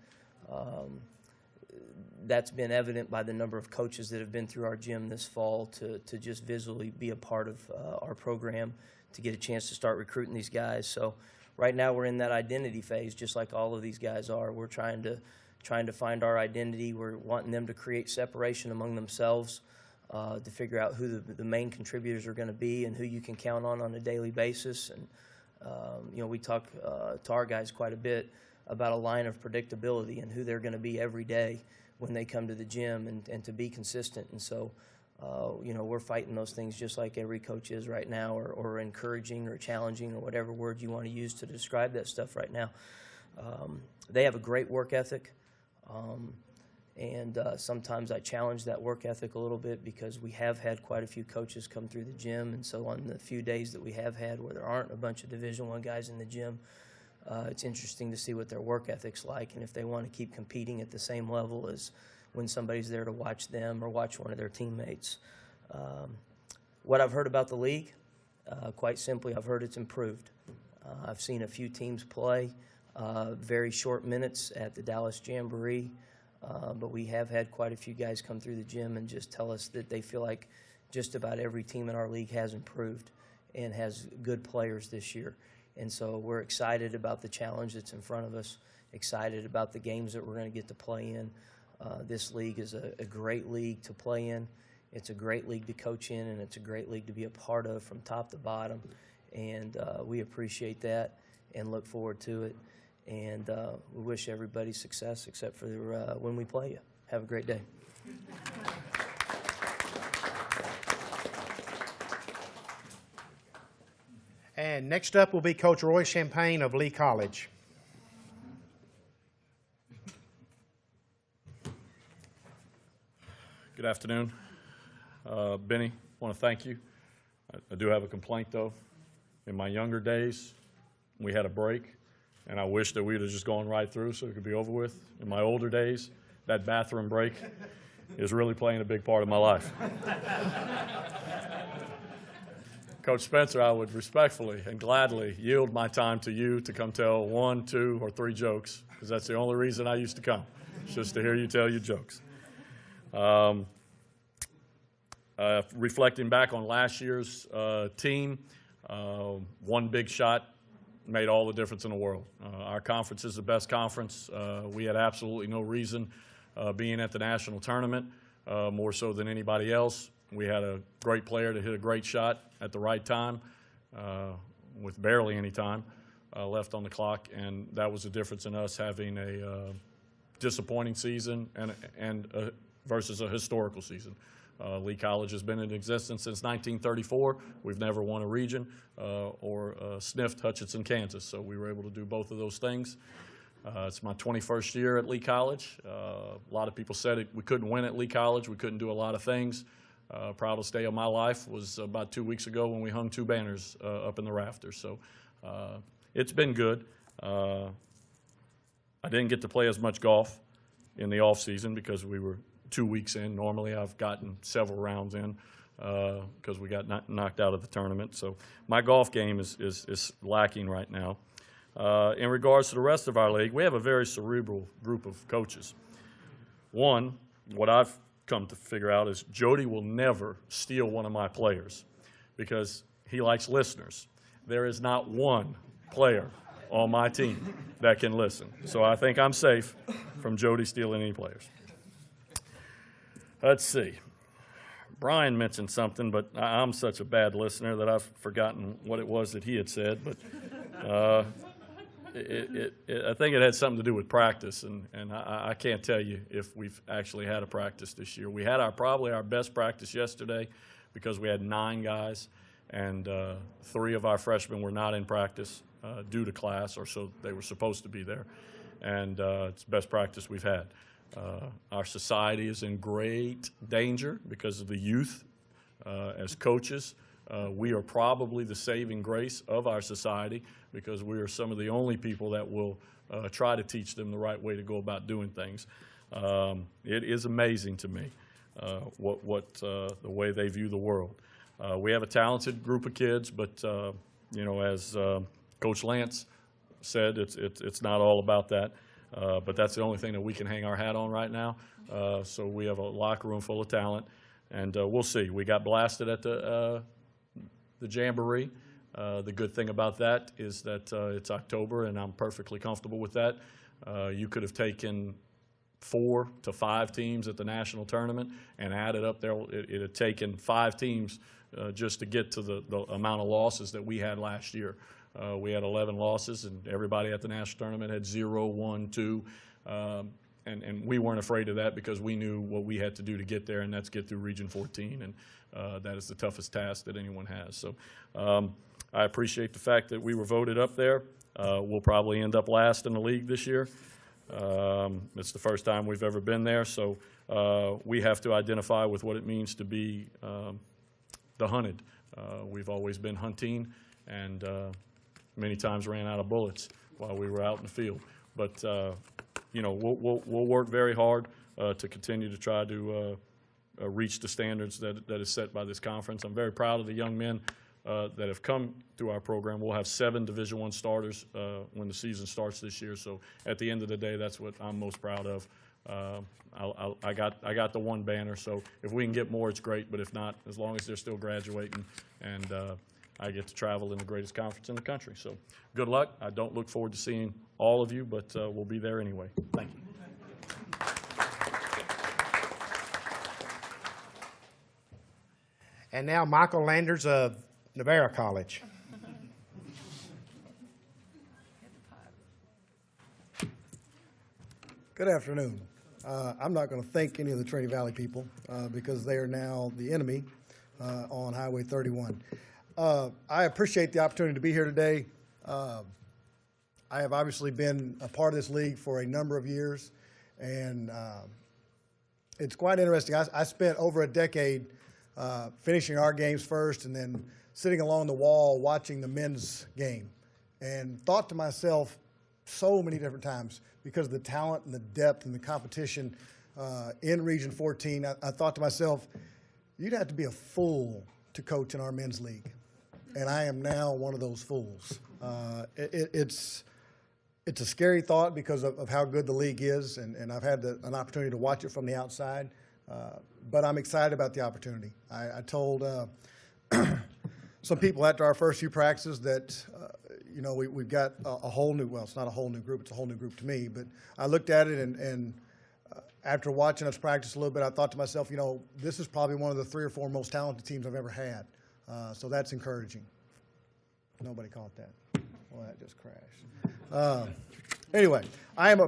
evident by the number of coaches that have been through our gym this fall to just visually be a part of our program, to get a chance to start recruiting these guys. So right now we're in that identity phase, just like all of these guys are. We're trying to find our identity. We're wanting them to create separation among themselves, to figure out who the main contributors are going to be and who you can count on a daily basis. And we talk to our guys quite a bit about a line of predictability and who they're going to be every day when they come to the gym, and to be consistent. And so, we're fighting those things just like every coach is right now, or encouraging or challenging or whatever word you want to use to describe that stuff right now. They have a great work ethic, and sometimes I challenge that work ethic a little bit because we have had quite a few coaches come through the gym, and so on the few days that we have had where there aren't a bunch of Division I guys in the gym, it's interesting to see what their work ethic's like and if they want to keep competing at the same level as when somebody's there to watch them or watch one of their teammates. What I've heard about the league, quite simply, I've heard it's improved. I've seen a few teams play very short minutes at the Dallas Jamboree, but we have had quite a few guys come through the gym and just tell us that they feel like just about every team in our league has improved and has good players this year. And so we're excited about the challenge that's in front of us, excited about the games that we're going to get to play in. This league is a great league to play in. It's a great league to coach in, and it's a great league to be a part of from top to bottom. And we appreciate that and look forward to it. And we wish everybody success except for when we play you. Have a great day. And next up will be Coach Roy Champagne of Lee College. Good afternoon. Benny, I want to thank you. I do have a complaint, though. In my younger days, we had a break, and I wish that we would have just gone right through so it could be over with. In my older days, that bathroom break is really playing a big part of my life. Coach Spencer, I would respectfully and gladly yield my time to you to come tell 1, 2, or 3 jokes, because that's the only reason I used to come, just to hear you tell your jokes. Reflecting back on last year's team, one big shot made all the difference in the world. Our conference is the best conference. We had absolutely no reason being at the national tournament, more so than anybody else. We had a great player to hit a great shot at the right time with barely any time left on the clock, and that was the difference in us having a disappointing season versus a historical season. Lee College has been in existence since 1934. We've never won a region or sniffed Hutchinson, Kansas, so we were able to do both of those things. It's my 21st year at Lee College. A lot of people said we couldn't win at Lee College. We couldn't do a lot of things. Proudest day of my life was about 2 weeks ago when we hung 2 banners up in the rafters. So it's been good. I didn't get to play as much golf in the off season because we were 2 weeks in. Normally I've gotten several rounds in because we got knocked out of the tournament. So my golf game is lacking right now. In regards to the rest of our league, we have a very cerebral group of coaches. One, what I've come to figure out is Jody will never steal one of my players because he likes listeners. There is not one player on my team that can listen. So I think I'm safe from Jody stealing any players. Let's see. Brian mentioned something, but I'm such a bad listener that I've forgotten what it was that he had said. But I think it had something to do with practice, and I can't tell you if we've actually had a practice this year. We had probably our best practice yesterday because we had 9 guys, and 3 of our freshmen were not in practice due to class, or so they were supposed to be there, and it's the best practice we've had. Our society is in great danger because of the youth. As coaches, we are probably the saving grace of our society because we are some of the only people that will try to teach them the right way to go about doing things. It is amazing to me the way they view the world. We have a talented group of kids, but as Coach Lance said, it's not all about that. But that's the only thing that we can hang our hat on right now. So we have a locker room full of talent, and we'll see. We got blasted at the Jamboree. The good thing about that is that it's October, and I'm perfectly comfortable with that. You could have taken 4 to 5 teams at the national tournament and added up there. It had taken 5 teams just to get to the amount of losses that we had last year. We had 11 losses, and everybody at the national tournament had 0, 1, 2. And we weren't afraid of that because we knew what we had to do to get there, and that's get through Region 14, and that is the toughest task that anyone has. So I appreciate the fact that we were voted up there. We'll probably end up last in the league this year. It's the first time we've ever been there, so we have to identify with what it means to be the hunted. We've always been hunting, and many times ran out of bullets while we were out in the field. But, you know, we'll work very hard to continue to try to reach the standards that is set by this conference. I'm very proud of the young men that have come through our program. We'll have 7 Division I starters when the season starts this year. So at the end of the day, that's what I'm most proud of. I got the 1 banner, so if we can get more, it's great. But if not, as long as they're still graduating, and I get to travel in the greatest conference in the country. So good luck. I don't look forward to seeing all of you, but we'll be there anyway. Thank you. And now Michael Landers of Navarro College. Good afternoon. I'm not going to thank any of the Trinity Valley people because they are now the enemy on Highway 31. I appreciate the opportunity to be here today. I have obviously been a part of this league for a number of years, and it's quite interesting. I spent over a decade finishing our games first and then sitting along the wall watching the men's game, and thought to myself so many different times, because of the talent and the depth and the competition in Region 14, I thought to myself, you'd have to be a fool to coach in our men's league. And I am now one of those fools. It's a scary thought because of how good the league is, and I've had an opportunity to watch it from the outside. But I'm excited about the opportunity. I told some people after our first few practices that, you know, we've got a whole new, well, it's not a whole new group, it's a whole new group to me, but I looked at it and after watching us practice a little bit, I thought to myself, you know, this is probably one of the 3 or 4 most talented teams I've ever had. So that's encouraging. Nobody caught that. Well, that just crashed. Anyway, I'm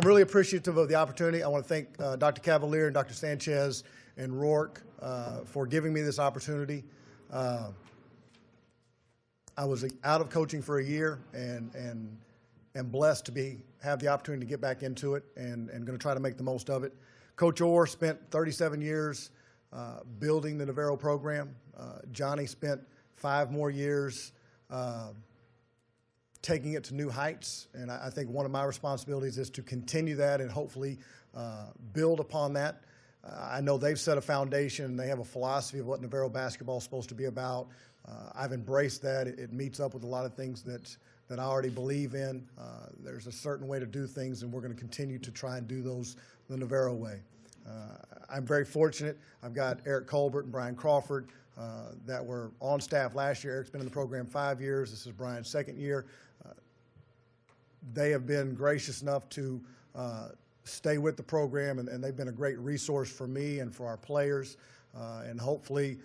really appreciative of the opportunity. I want to thank Dr. Cavalier and Dr. Sanchez and Rourke for giving me this opportunity. I was out of coaching for a year and blessed to have the opportunity to get back into it and going to try to make the most of it. Coach Orr spent 37 years building the Navarro program. Johnny spent 5 more years taking it to new heights, and I think one of my responsibilities is to continue that and hopefully build upon that. I know they've set a foundation. They have a philosophy of what Navarro basketball is supposed to be about. I've embraced that. It meets up with a lot of things that I already believe in. There's a certain way to do things, and we're going to continue to try and do those the Navarro way. I'm very fortunate. I've got Eric Colbert and Brian Crawford that were on staff last year. Eric's been in the program 5 years. This is Brian's 2nd year. They have been gracious enough to stay with the program, and they've been a great resource for me and for our players, and hopefully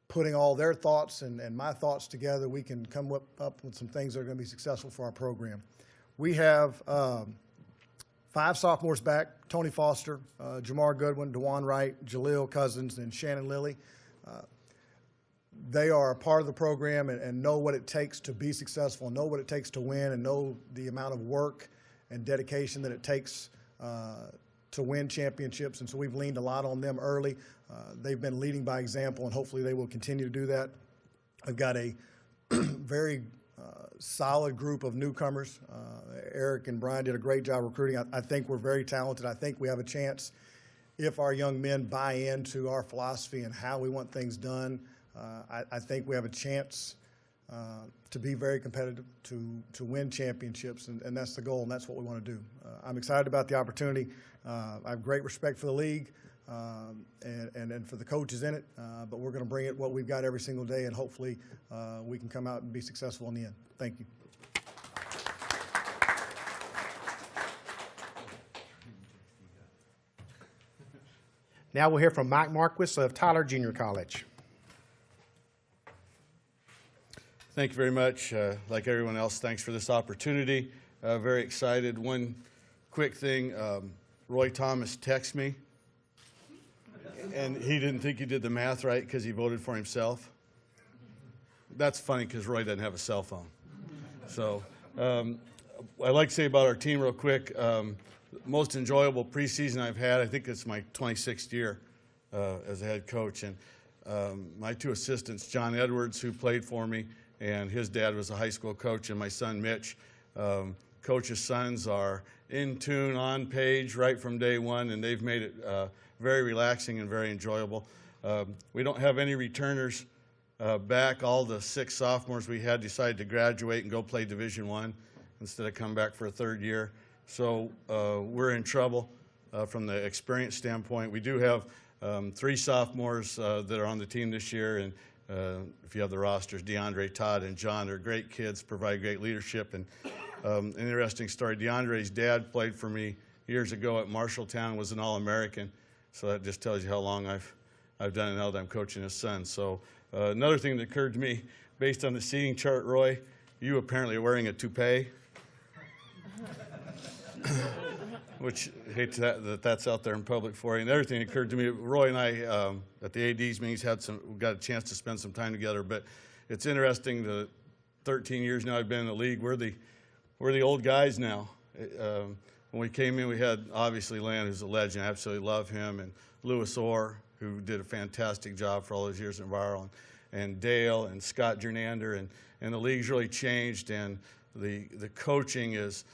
putting all their thoughts and my thoughts together, we can come up with some things that are going to be successful for our program. We have 5 sophomores back: Tony Foster, Jamar Goodwin, DeJuan Wright, Jaleel Cousins, and Shannon Lilly. They are a part of the program and know what it takes to be successful, know what it takes to win, and know the amount of work and dedication that it takes to win championships. And so we've leaned a lot on them early. They've been leading by example, and hopefully they will continue to do that. I've got a very solid group of newcomers. Eric and Brian did a great job recruiting. I think we're very talented. I think we have a chance, if our young men buy into our philosophy and how we want things done, I think we have a chance to be very competitive, to win championships, and that's the goal, and that's what we want to do. I'm excited about the opportunity. I have great respect for the league and for the coaches in it, but we're going to bring it what we've got every single day, and hopefully we can come out and be successful in the end. Thank you. Now we'll hear from Mike Marquis of Tyler Junior College. Thank you very much. Like everyone else, thanks for this opportunity. Very excited. One quick thing, Roy Thomas texted me, and he didn't think he did the math right because he voted for himself. That's funny because Roy doesn't have a cell phone. So I'd like to say about our team real quick, most enjoyable preseason I've had. I think it's my 26th year as a head coach. And my 2 assistants, John Edwards, who played for me, and his dad was a high school coach, and my son Mitch, Coach's sons are in tune, on page, right from day one, and they've made it very relaxing and very enjoyable. We don't have any returners back. All the 6 sophomores we had decided to graduate and go play Division I instead of come back for a 3rd year. So we're in trouble from the experience standpoint. We do have 3 sophomores that are on the team this year, and if you have the rosters, DeAndre, Todd, and John are great kids, provide great leadership. And an interesting story, DeAndre's dad played for me years ago at Marshalltown, was an All-American. So that just tells you how long I've done it now that I'm coaching his son. So another thing that occurred to me, based on the seating chart, Roy, you apparently are wearing a toupee. Which I hate that's out there in public for you. And the other thing that occurred to me, Roy and I at the AD's meetings got a chance to spend some time together. But it's interesting, the 13 years now I've been in the league, we're the old guys now. When we came in, we had obviously Land, who's a legend. I absolutely love him, and Lewis Orr, who did a fantastic job for all those years in Viral, and Dale and Scott Jernander, and the league's really changed, and the coaching is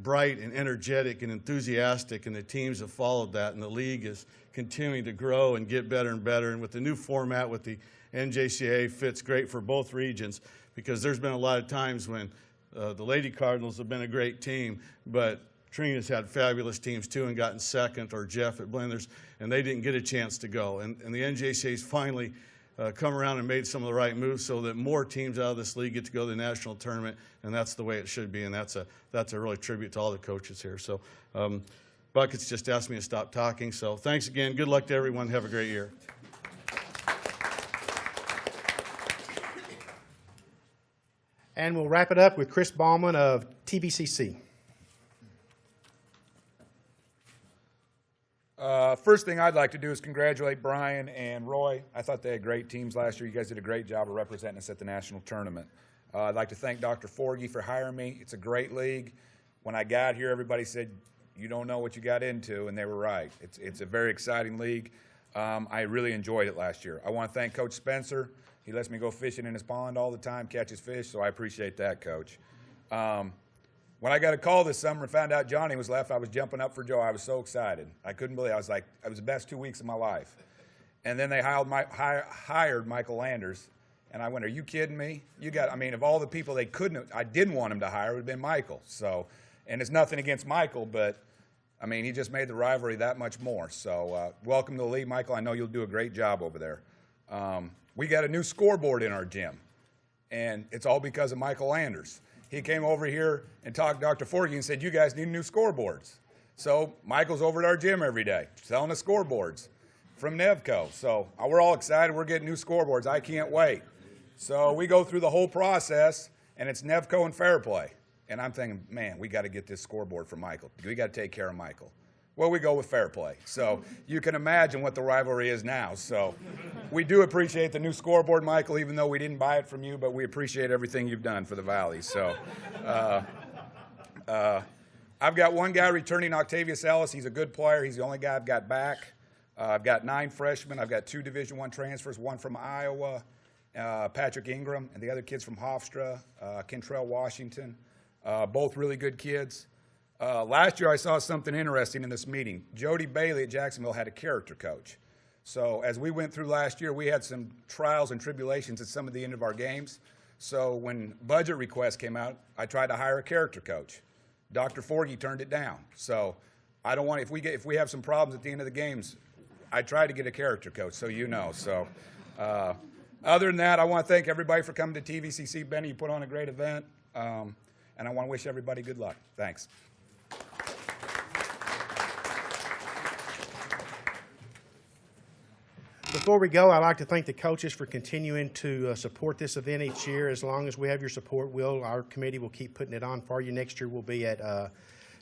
bright and energetic and enthusiastic, and the teams have followed that, and the league is continuing to grow and get better and better. And with the new format with the NJCAA fits great for both regions, because there's been a lot of times when the Lady Cardinals have been a great team, but Trina's had fabulous teams too and gotten second, or Jeff at Blenders, and they didn't get a chance to go. And the NJCAA's finally come around and made some of the right moves so that more teams out of this league get to go to the national tournament, and that's the way it should be, and that's a really tribute to all the coaches here. So Buckets just asked me to stop talking, so thanks again. Good luck to everyone. Have a great year. And we'll wrap it up with Chris Ballman of TVCC. First thing I'd like to do is congratulate Brian and Roy. I thought they had great teams last year. You guys did a great job of representing us at the national tournament. I'd like to thank Dr. Forgy for hiring me. It's a great league. When I got here, everybody said, you don't know what you got into, and they were right. It's a very exciting league. I really enjoyed it last year. I want to thank Coach Spencer. He lets me go fishing in his pond all the time, catches fish, so I appreciate that, Coach. When I got a call this summer and found out Johnny was left, I was jumping up for joy. I was so excited. I couldn't believe it. I was like, it was the best 2 weeks of my life. And then they hired Michael Landers, and I went, are you kidding me? Of all the people I didn't want him to hire, it would have been Michael. So, and it's nothing against Michael, but, he just made the rivalry that much more. So, welcome to the league, Michael. I know you'll do a great job over there. We got a new scoreboard in our gym, and it's all because of Michael Landers. He came over here and talked to Dr. Forgy and said, you guys need new scoreboards. So Michael's over at our gym every day selling us scoreboards from Nevco. So we're all excited. We're getting new scoreboards. I can't wait. So we go through the whole process, and it's Nevco and Fair Play. And I'm thinking, man, we got to get this scoreboard for Michael. We got to take care of Michael. Well, we go with Fair Play. So you can imagine what the rivalry is now. So we do appreciate the new scoreboard, Michael, even though we didn't buy it from you, but we appreciate everything you've done for the Valley. So I've got one guy returning, Octavius Ellis. He's a good player. He's the only guy I've got back. I've got 9 freshmen. I've got 2 Division I transfers, one from Iowa, Patrick Ingram, and the other kid's from Hofstra, Kentrell Washington. Both really good kids. Last year I saw something interesting in this meeting. Jody Bailey at Jacksonville had a character coach. So as we went through last year, we had some trials and tribulations at some of the end of our games. So when budget requests came out, I tried to hire a character coach. Dr. Forgy turned it down. So I don't want, if we have some problems at the end of the games, I try to get a character coach, so you know. So other than that, I want to thank everybody for coming to TVCC. Benny, you put on a great event, and I want to wish everybody good luck. Thanks. Before we go, I'd like to thank the coaches for continuing to support this event each year. As long as we have your support, our committee will keep putting it on for you. Next year we'll be at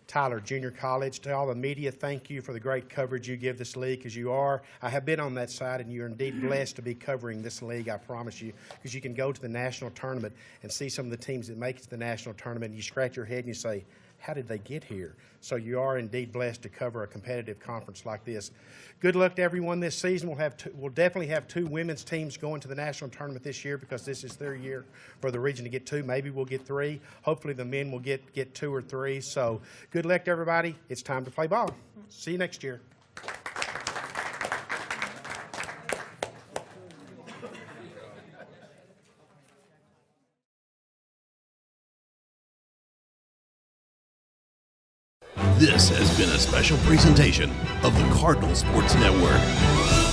Tyler Junior College. To all the media, thank you for the great coverage you give this league, because I have been on that side, and you're indeed blessed to be covering this league, I promise you, because you can go to the national tournament and see some of the teams that make it to the national tournament, and you scratch your head and you say, how did they get here? So you are indeed blessed to cover a competitive conference like this. Good luck to everyone this season. We'll definitely have 2 women's teams going to the national tournament this year because this is their year for the region to get 2. Maybe we'll get 3. Hopefully the men will get 2 or 3. So good luck to everybody. It's time to play ball. See you next year. This has been a special presentation of the Cardinal Sports Network.